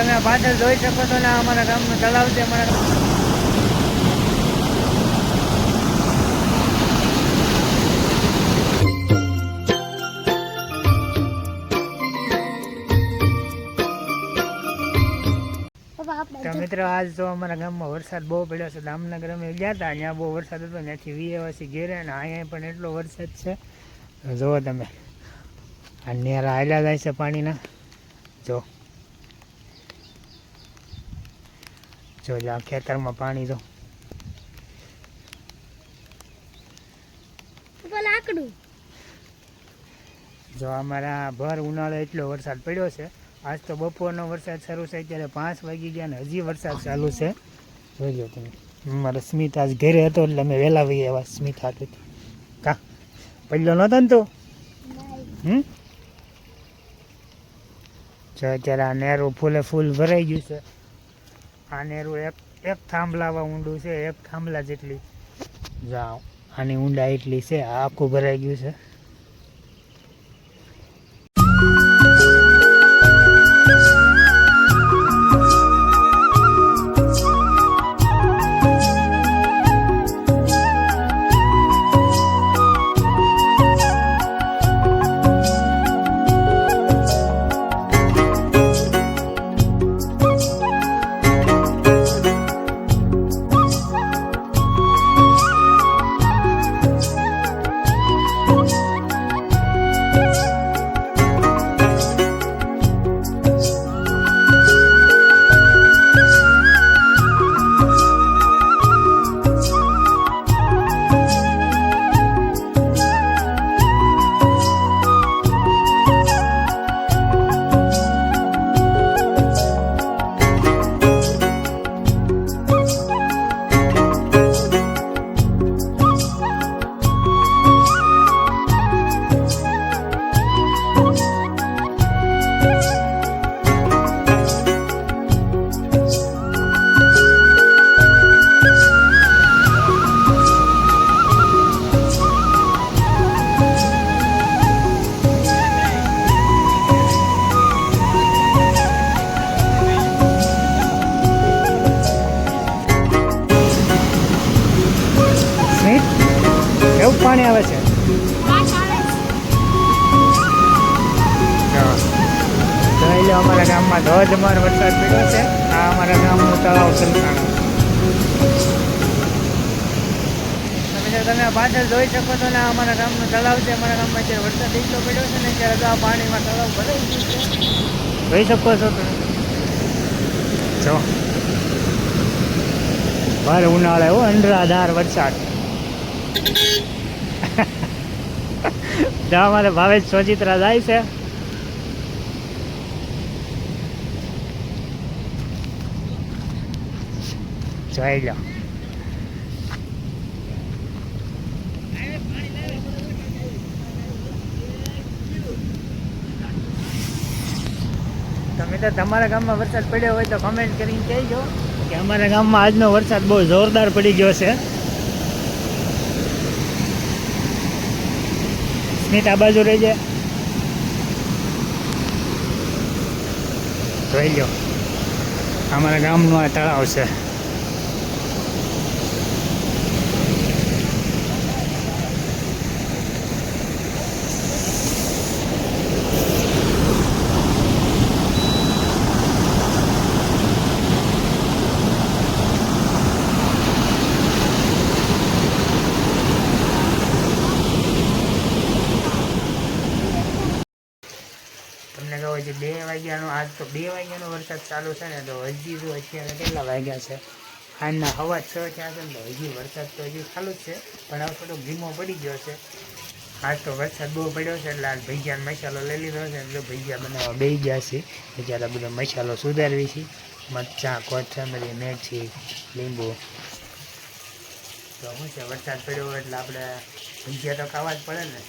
તમે પાછળ જોઈ શકો છો ને અમારા ગામનું તળાવ છે. તો મિત્રો આજ તો અમારા ગામમાં વરસાદ બહુ પડ્યો છે. દામનગર અમે ગયા હતા, ત્યાં બહુ વરસાદ હતો, ત્યાંથી વીએવાસી ઘેરે, અને અહીંયા પણ એટલો વરસાદ છે. જુઓ તમે, આ નેરા હાલ્યા જાય છે પાણીના. જો આ ખેતરમાં પાણી જો જો અમારા ભર ઉનાળે એટલો વરસાદ પડ્યો છે. આજ તો બપોરનો વરસાદ શરૂ છે, અત્યારે 5 વાગી ગયા ને હજી વરસાદ ચાલુ છે. જોઈ લો તમે. મારા સ્મિત આજ ઘરે હતો એટલે અમે વહેલા વહી એવા સ્મિત હાથે કા પડ્યો નહોતો ને તો જો અત્યારે આ નેરું ફૂલે ફૂલ ભરાઈ ગયું છે. આ નેરું એક થાંભલાવા ઊંડું છે, એક થાંભલા જેટલી જાઓ આની ઊંડા એટલી છે. આ આખું ભરાઈ ગયું છે. કેવું પાણી આવે છે? જોઈ લો, અમારા ગામમાં ધોધમાર વરસાદ પડ્યો છે. આ અમારા ગામનું તળાવ સંતાણું. તમે પાછળ જોઈ શકો છો ને અમારા ગામનું તળાવ છે. અમારા ગામમાં અત્યારે વરસાદ એટલો પડ્યો છે ને ત્યારે આ પાણીમાં તળાવ ભરાઈ ગયું છે. જોઈ શકો છો તમે. જો ભર ઉનાળે હો અંડરાધાર વરસાદ. અમારે ભાવેશ સોચિત્રા જાય છે. જોઈ લો. તમે તો તમારા ગામમાં વરસાદ પડ્યો હોય તો કમેન્ટ કરીને કહેજો કે અમારા ગામમાં આજનો વરસાદ બહુ જોરદાર પડી ગયો છે. સ્મિત આ બાજુ રહી જાય. જોઈ લો, અમારા ગામનું આ તળાવ છે. તમને કહો છે 2 વાગ્યાનો, આજ તો 2 વાગ્યાનો વરસાદ ચાલુ છે ને, તો હજી તો અત્યારે કેટલા વાગ્યા છે? આજના 6:15 થયા છે ને, તો હજી વરસાદ તો હજી ચાલુ જ છે, પણ હવે થોડોક ધીમો પડી ગયો છે. આજ તો વરસાદ બહુ પડ્યો છે એટલે આજ ભજીયાનો મસાલો લઈ લીધો છે, એટલે ભજીયા બનાવવા બેસી ગયા છે. અત્યારે બધો મસાલો સુધારવી છે. મરચાં, કોથમરી, મેથી, લીંબુ. તો શું છે, વરસાદ પડ્યો એટલે આપણે ભજીયા તો ખાવા જ પડે ને.